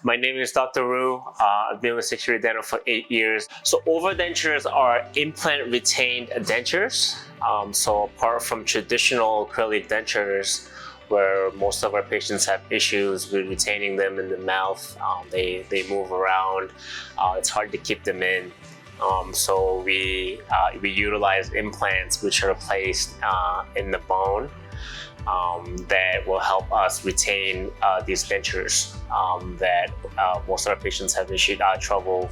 My name is Dr. Ru. I've been with 6 Year Dental for 8 years. So overdentures are implant retained dentures. So apart from traditional acrylic dentures, where most of our patients have issues with retaining them in the mouth, they move around, it's hard to keep them in. So we utilize implants which are placed in the bone that will help us retain these dentures that most of our patients have trouble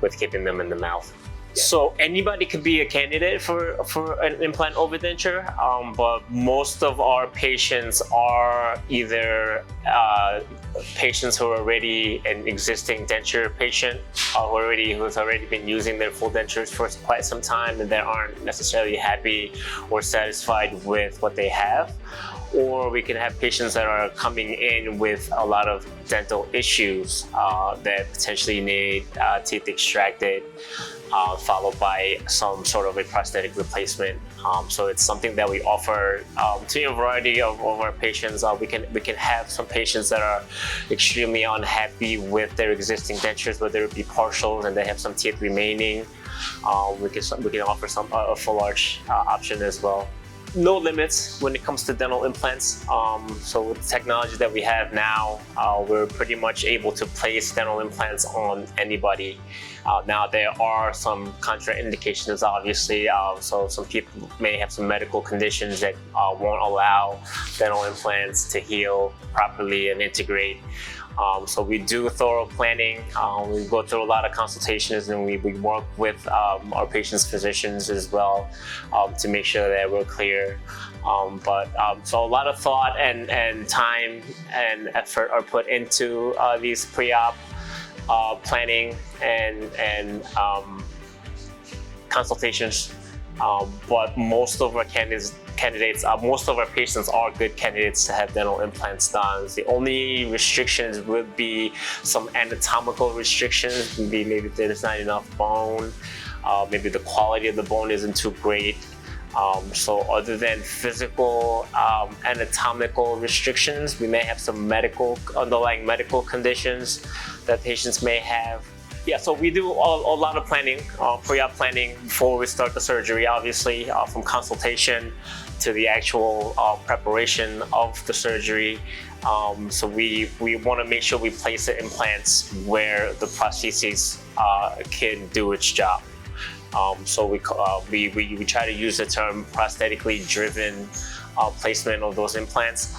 with keeping them in the mouth. So anybody could be a candidate for an implant overdenture, but most of our patients are either patients who are already an existing denture patient, who's already been using their full dentures for quite some time and that aren't necessarily happy or satisfied with what they have. Or we can have patients that are coming in with a lot of dental issues that potentially need teeth extracted, followed by some sort of a prosthetic replacement. So it's something that we offer to a variety of our patients. We can have some patients that are extremely unhappy with their existing dentures, whether it be partials and they have some teeth remaining. We can offer a full arch option as well. No limits when it comes to dental implants. So with the technology that we have now, we're pretty much able to place dental implants on anybody. Now there are some contraindications, obviously. So some people may have some medical conditions that won't allow dental implants to heal properly and integrate. So we do thorough planning. We go through a lot of consultations, and we work with our patients' physicians as well to make sure that we're clear. So a lot of thought and time and effort are put into these pre-op planning and consultations. But most of our most of our patients are good candidates to have dental implants done. The only restrictions would be some anatomical restrictions. Maybe there's not enough bone, maybe the quality of the bone isn't too great. So other than physical anatomical restrictions, we may have some underlying medical conditions that patients may have. Yeah, so we do a lot of planning, pre-op planning before we start the surgery, obviously, from consultation to the actual preparation of the surgery. So we want to make sure we place the implants where the prosthesis can do its job. So we try to use the term prosthetically driven placement of those implants.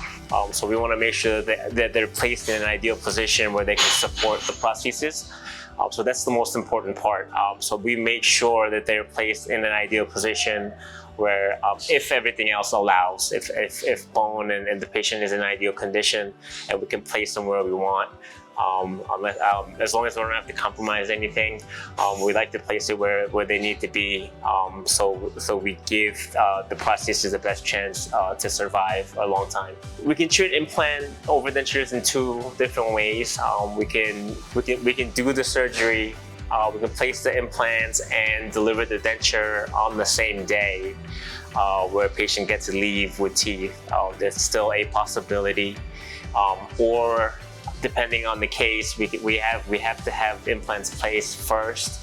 So we want to make sure that they're placed in an ideal position where they can support the prosthesis. So that's the most important part. So we make sure that they're placed in an ideal position where if everything else allows, if bone and the patient is in ideal condition, and we can place them where we want. As long as we don't have to compromise anything, we like to place it where they need to be, so we give the prosthesis the best chance to survive a long time. We can treat implant overdentures in two different ways. We can do the surgery, we can place the implants and deliver the denture on the same day, where a patient gets to leave with teeth. There's still a possibility, or depending on the case, we have to have implants placed first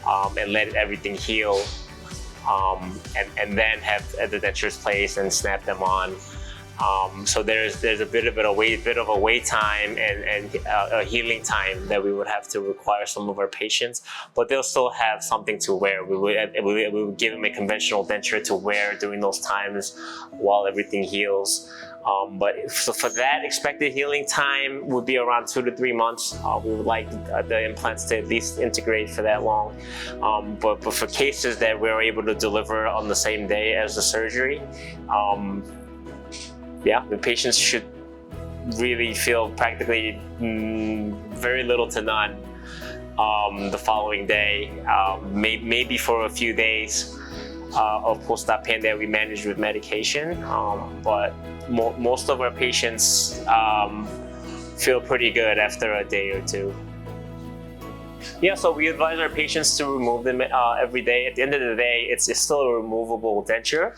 and let everything heal, and then have the dentures placed and snap them on. So there's a bit of a wait time and a healing time that we would have to require some of our patients, but they'll still have something to wear. We would give them a conventional denture to wear during those times while everything heals. So for that expected healing time would be around 2 to 3 months. We would like the implants to at least integrate for that long. But for cases that we're able to deliver on the same day as the surgery, the patients should really feel practically very little to none the following day, maybe for a few days of post-op pain that we manage with medication. But most of our patients feel pretty good after a day or two. Yeah, so we advise our patients to remove them every day. At the end of the day, it's still a removable denture,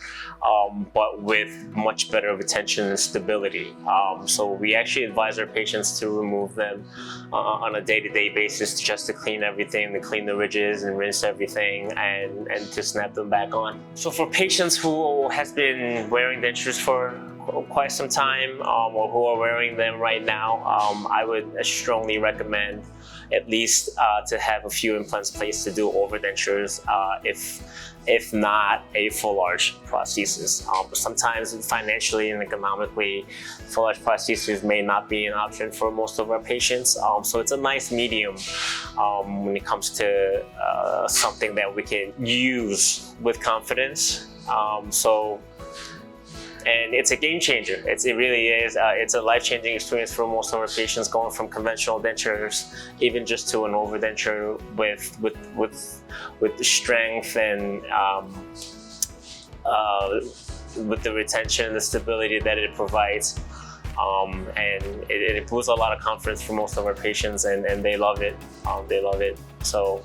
but with much better retention and stability. So we actually advise our patients to remove them on a day-to-day basis, just to clean everything, to clean the ridges and rinse everything, and to snap them back on. So for patients who has been wearing dentures for quite some time, or who are wearing them right now, I would strongly recommend at least to have a few implants placed to do overdentures, if not a full arch prosthesis. Sometimes financially and economically, full arch prosthesis may not be an option for most of our patients. So it's a nice medium when it comes to something that we can use with confidence. And it's a game changer. It really is. It's a life-changing experience for most of our patients, going from conventional dentures, even just to an overdenture with the strength and with the retention and the stability that it provides. And it improves a lot of confidence for most of our patients, and they love it. They love it. So